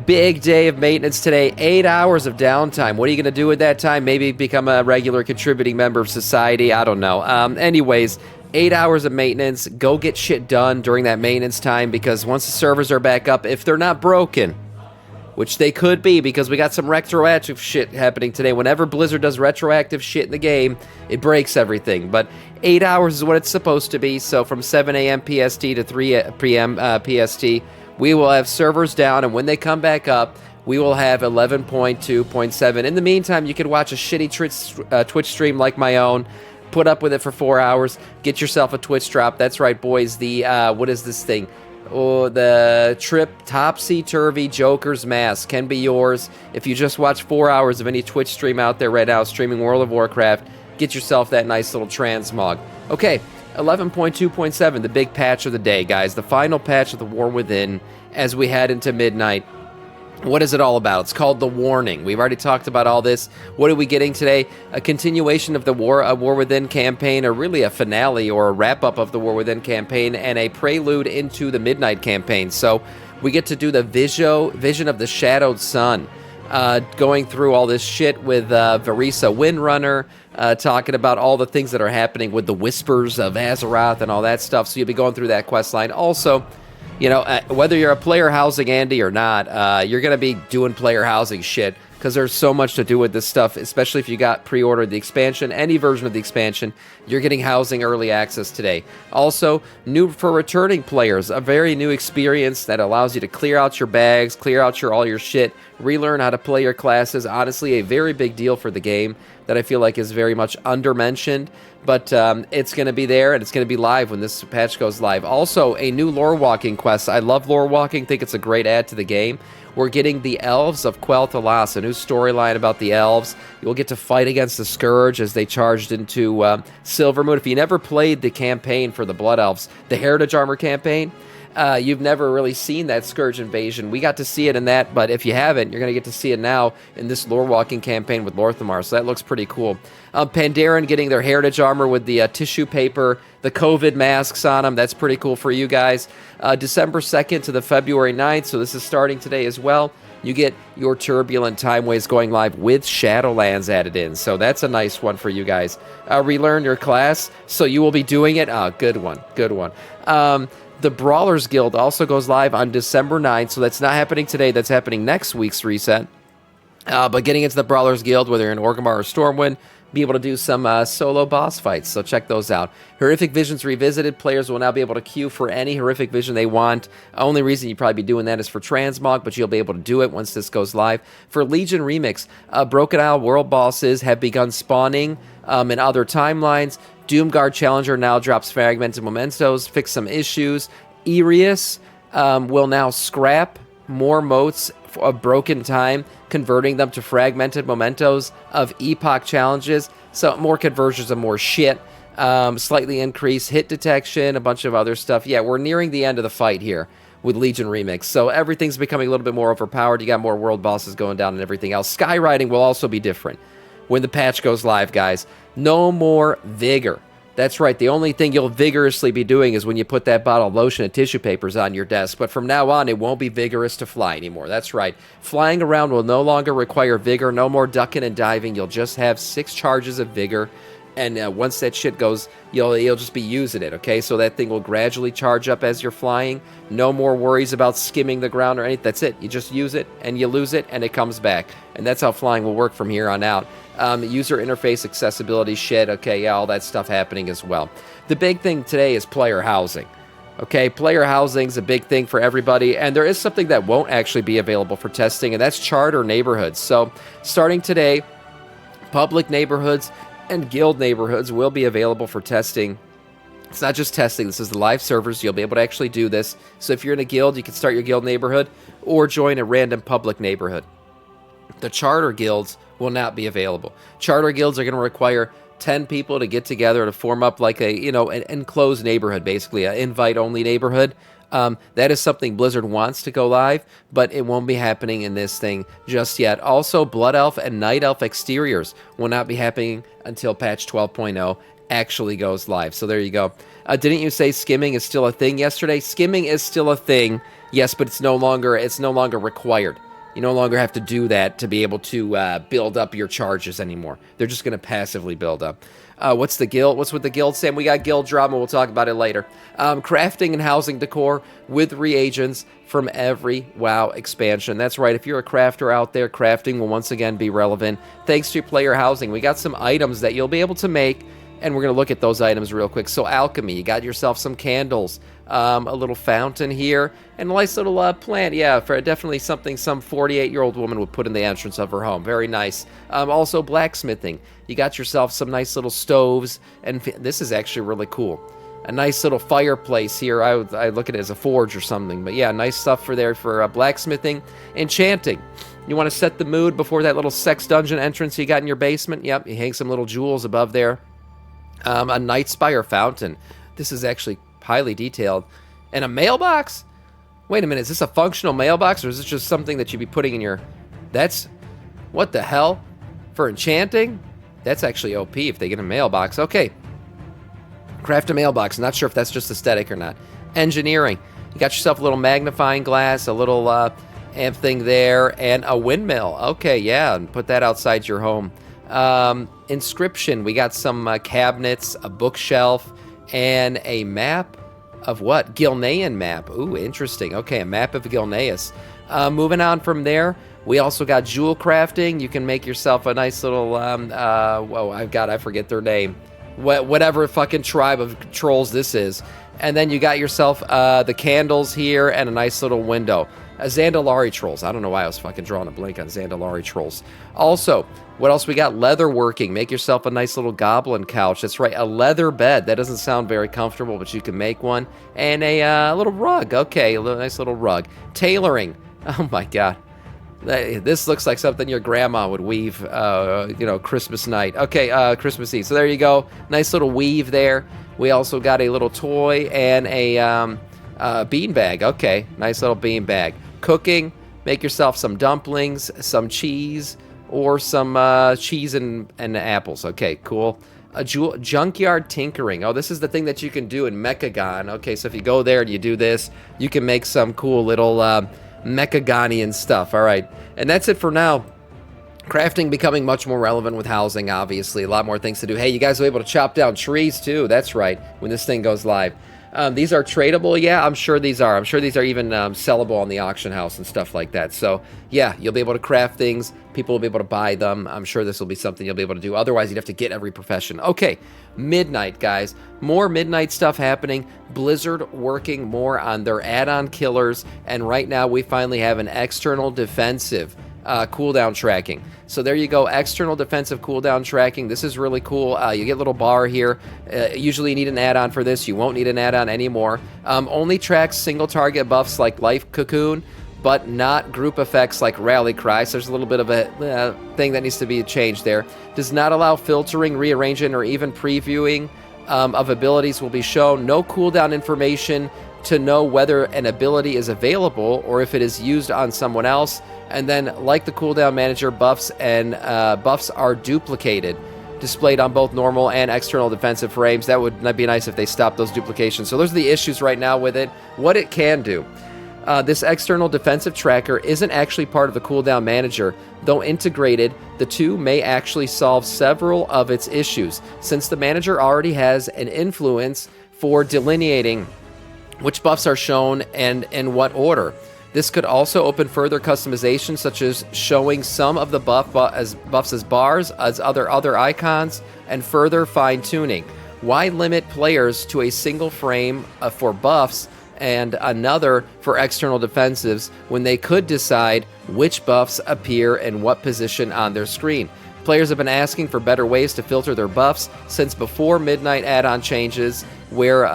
Big day of maintenance today. 8 hours of downtime. What are you going to do with that time? Maybe become a regular contributing member of society. I don't know. Anyways, 8 hours of maintenance. Go get shit done during that maintenance time, because once the servers are back up, if they're not broken, which they could be, because we got some retroactive shit happening today. Whenever Blizzard does retroactive shit in the game, it breaks everything. But 8 hours is what it's supposed to be. So from 7 a.m. PST to 3 p.m. PST, we will have servers down, and when they come back up, we will have 11.2.7. In the meantime, you can watch a shitty Twitch stream like my own, put up with it for 4 hours, get yourself a Twitch drop. That's right, boys. The, what is this thing? Oh, the Trip Topsy-Turvy Joker's Mask can be yours if you just watch 4 hours of any Twitch stream out there right now streaming World of Warcraft. Get yourself that nice little transmog. Okay, 11.2.7, the big patch of the day, guys. The final patch of the War Within as we head into midnight. What is it all about? It's called The Warning. We've already talked about all this. What are we getting today? A continuation of the War Within campaign, or really a finale or a wrap-up of the War Within campaign, and a prelude into the Midnight campaign. So we get to do the Vision of the Shadowed Sun, going through all this shit with Varisa Windrunner, talking about all the things that are happening with the Whispers of Azeroth and all that stuff. So you'll be going through that quest line. Also, you know, whether you're a player housing Andy or not, you're going to be doing player housing shit, because there's so much to do with this stuff, especially if you got pre-ordered the expansion, any version of the expansion. You're getting housing early access today. Also, new for returning players, a very new experience that allows you to clear out your bags, clear out all your shit, relearn how to play your classes. Honestly, a very big deal for the game that I feel like is very much undermentioned. But it's going to be there, and it's going to be live when this patch goes live. Also, a new lore walking quest. I love lore walking. Think it's a great add to the game. We're getting the Elves of Quel'Thalas, a new storyline about the Elves. You'll get to fight against the Scourge as they charged into Silvermoon. If you never played the campaign for the Blood Elves, the Heritage Armor campaign, you've never really seen that Scourge invasion. We got to see it in that, but if you haven't, you're going to get to see it now in this lore walking campaign with Lorthamar, so that looks pretty cool. Pandaren getting their Heritage Armor with the tissue paper, the COVID masks on them. That's pretty cool for you guys. December 2nd to the February 9th, so this is starting today as well. You get your Turbulent Timeways going live with Shadowlands added in, so that's a nice one for you guys. Relearn your class, so you will be doing it. Good one, good one. The Brawlers Guild also goes live on December 9th, so that's not happening today. That's happening next week's reset. But getting into the Brawlers Guild, whether you're in Orgrimmar or Stormwind, be able to do some solo boss fights, so check those out. Horrific Visions Revisited, players will now be able to queue for any Horrific Vision they want. Only reason you'd probably be doing that is for Transmog, but you'll be able to do it once this goes live. For Legion Remix, Broken Isle world bosses have begun spawning in other timelines. Doomguard Challenger now drops fragmented mementos, fix some issues. Erius will now scrap more motes of Broken Time, converting them to fragmented mementos of Epoch challenges. So more conversions of more shit. Slightly increased hit detection, a bunch of other stuff. Yeah, we're nearing the end of the fight here with Legion Remix. So everything's becoming a little bit more overpowered. You got more world bosses going down and everything else. Skyriding will also be different when the patch goes live, guys. No more Vigor. That's right, the only thing you'll vigorously be doing is when you put that bottle of lotion and tissue papers on your desk. But from now on, it won't be vigorous to fly anymore. That's right. Flying around will no longer require vigor. No more ducking and diving. You'll just have 6 charges of vigor. And once that shit goes, you'll just be using it, okay? So that thing will gradually charge up as you're flying. No more worries about skimming the ground or anything. That's it. You just use it, and you lose it, and it comes back. And that's how flying will work from here on out. User interface accessibility shit, okay, yeah, all that stuff happening as well. The big thing today is player housing. Okay, player housing is a big thing for everybody, and there is something that won't actually be available for testing, and that's charter neighborhoods. So starting today, public neighborhoods and guild neighborhoods will be available for testing. It's not just testing, this is the live servers. You'll be able to actually do this. So if you're in a guild, you can start your guild neighborhood or join a random public neighborhood. The charter guilds will not be available. Charter guilds are going to require 10 people to get together to form up like a, an enclosed neighborhood, basically, an invite-only neighborhood. That is something Blizzard wants to go live, but it won't be happening in this thing just yet. Also, Blood Elf and Night Elf exteriors will not be happening until patch 12.0 actually goes live. So there you go. Didn't you say skimming is still a thing yesterday? Skimming is still a thing, yes, but it's no longer required. You no longer have to do that to be able to build up your charges anymore. They're just going to passively build up. What's the guild? What's with the guild, Sam? We got guild drama. We'll talk about it later. Crafting and housing decor with reagents from every WoW expansion. That's right. If you're a crafter out there, crafting will once again be relevant thanks to player housing. We got some items that you'll be able to make, and we're going to look at those items real quick. So alchemy, you got yourself some candles, a little fountain here, and a nice little plant. Yeah, for definitely something some 48-year-old woman would put in the entrance of her home. Very nice. Also blacksmithing. You got yourself some nice little stoves, and this is actually really cool. A nice little fireplace here. I look at it as a forge or something, but yeah, nice stuff for there for blacksmithing. Enchanting. You want to set the mood before that little sex dungeon entrance you got in your basement? Yep, you hang some little jewels above there. A Night Spire fountain. This is actually highly detailed. And a mailbox? Wait a minute, is this a functional mailbox, or is this just something that you'd be putting in your... That's... What the hell? For enchanting? That's actually OP if they get a mailbox. Okay. Craft a mailbox. Not sure if that's just aesthetic or not. Engineering. You got yourself a little magnifying glass, a little amp thing there, and a windmill. Okay, yeah, and put that outside your home. Inscription. We got some cabinets, a bookshelf, and a map of what? Gilnean map. Ooh, interesting. Okay, a map of Gilneas. Moving on from there, we also got jewel crafting. You can make yourself a nice little, whoa, I forget their name. Whatever fucking tribe of trolls this is. And then you got yourself the candles here and a nice little window. Zandalari trolls. I don't know why I was fucking drawing a blank on Zandalari trolls. Also, what else we got? Leather working. Make yourself a nice little goblin couch. That's right, a leather bed. That doesn't sound very comfortable, but you can make one. And a little rug. Okay, nice little rug. Tailoring. Oh my god. This looks like something your grandma would weave, Christmas night. Okay, Christmas Eve. So there you go. Nice little weave there. We also got a little toy and a bean bag. Okay, nice little bean bag. Cooking. Make yourself some dumplings, some cheese, or some cheese and apples. Okay, cool. Junkyard tinkering. Oh, this is the thing that you can do in Mechagon. Okay, so if you go there and you do this, you can make some cool little... Mechagonian stuff. All right, and that's it for now. Crafting becoming much more relevant with housing, obviously. A lot more things to do. Hey, you guys will be able to chop down trees too. That's right, when this thing goes live. These are tradable. Yeah, I'm sure these are. I'm sure these are even sellable on the auction house and stuff like that. So yeah, you'll be able to craft things. People will be able to buy them. I'm sure this will be something you'll be able to do. Otherwise, you'd have to get every profession. Okay, Midnight, guys. More Midnight stuff happening. Blizzard working more on their add-on killers. And right now, we finally have an external defensive cooldown tracking. So there you go, external defensive cooldown tracking. This is really cool. You get a little bar here. Usually you need an add-on for this. You won't need an add-on anymore. Only tracks single target buffs like Life Cocoon, but not group effects like Rally Cry. So there's a little bit of a thing that needs to be changed there. Does not allow filtering, rearranging, or even previewing of abilities will be shown. No cooldown information to know whether an ability is available or if it is used on someone else. And then, like the cooldown manager, buffs are duplicated, displayed on both normal and external defensive frames. That would be nice if they stopped those duplications. So those are the issues right now with it. What it can do. This external defensive tracker isn't actually part of the cooldown manager. Though integrated, the two may actually solve several of its issues, since the manager already has an influence for delineating which buffs are shown and in what order. This could also open further customization, such as showing some of the buffs as bars, as other icons, and further fine-tuning. Why limit players to a single frame for buffs and another for external defensives when they could decide which buffs appear in what position on their screen? Players have been asking for better ways to filter their buffs since before Midnight add-on changes were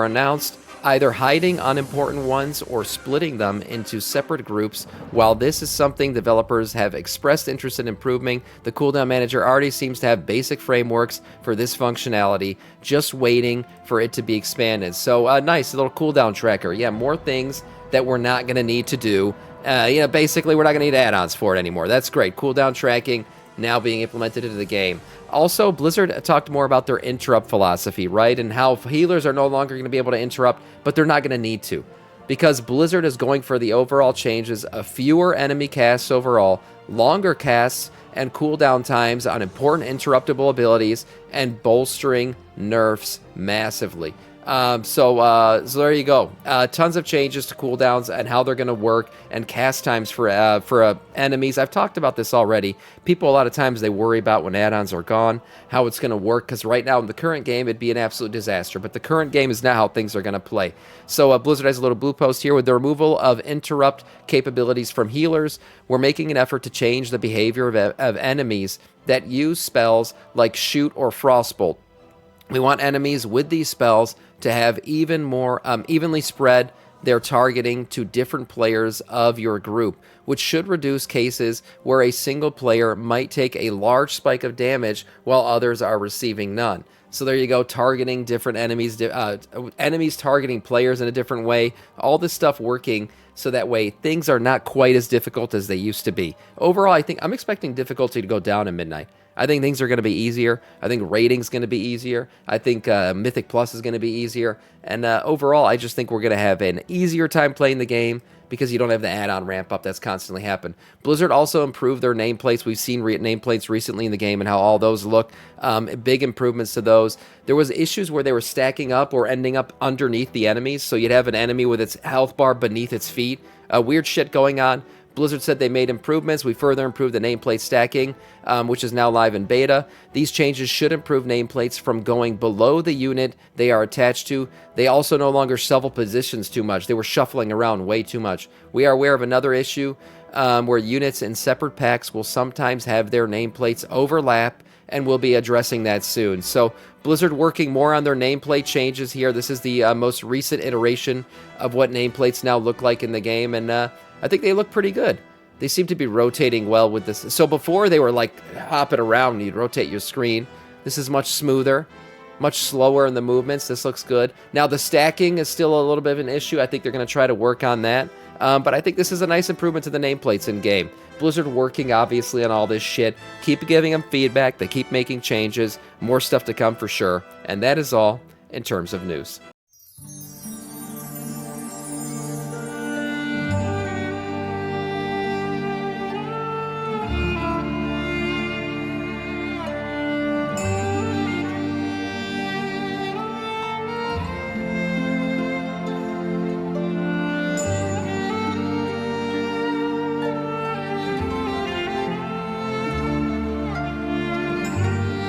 announced, either hiding unimportant ones or splitting them into separate groups. While this is something developers have expressed interest in improving, the cooldown manager already seems to have basic frameworks for this functionality, just waiting for it to be expanded. So nice little cooldown tracker. Yeah, more things that we're not going to need to do. Basically we're not going to need add-ons for it anymore. That's great. Cooldown tracking now being implemented into the game. Also, Blizzard talked more about their interrupt philosophy, right? And how healers are no longer going to be able to interrupt, but they're not going to need to, because Blizzard is going for the overall changes of fewer enemy casts overall, longer casts, and cooldown times on important interruptible abilities, and bolstering nerfs massively. So there you go. Tons of changes to cooldowns and how they're going to work, and cast times for enemies. I've talked about this already. People a lot of times they worry about when add-ons are gone, how it's going to work, because right now in the current game it'd be an absolute disaster. But the current game is not how things are going to play. So Blizzard has a little blue post here with the removal of interrupt capabilities from healers. We're making an effort to change the behavior of enemies that use spells like Shoot or Frostbolt. We want enemies with these spells to have even more evenly spread their targeting to different players of your group, which should reduce cases where a single player might take a large spike of damage while others are receiving none. So there you go, targeting different enemies, enemies targeting players in a different way, all this stuff working so that way things are not quite as difficult as they used to be. Overall, I think I'm expecting difficulty to go down in Midnight. I think things are going to be easier. I think rating's going to be easier. I think Mythic Plus is going to be easier. And overall, I just think we're going to have an easier time playing the game because you don't have the add-on ramp-up that's constantly happened. Blizzard also improved their nameplates. We've seen nameplates recently in the game and how all those look. Big improvements to those. There was issues where they were stacking up or ending up underneath the enemies, so you'd have an enemy with its health bar beneath its feet. Weird shit going on. Blizzard said they made improvements. We further improved the nameplate stacking, which is now live in beta. These changes should improve nameplates from going below the unit they are attached to. They also no longer shuffle positions too much. They were shuffling around way too much. We are aware of another issue where units in separate packs will sometimes have their nameplates overlap, and we'll be addressing that soon. So Blizzard working more on their nameplate changes here. This is the most recent iteration of what nameplates now look like in the game, and I think they look pretty good. They seem to be rotating well with this. So before they were like hopping around and you'd rotate your screen. This is much smoother, much slower in the movements. This looks good. Now the stacking is still a little bit of an issue. I think they're going to try to work on that. But I think this is a nice improvement to the nameplates in game. Blizzard working obviously on all this shit. Keep giving them feedback. They keep making changes. More stuff to come for sure. And that is all in terms of news.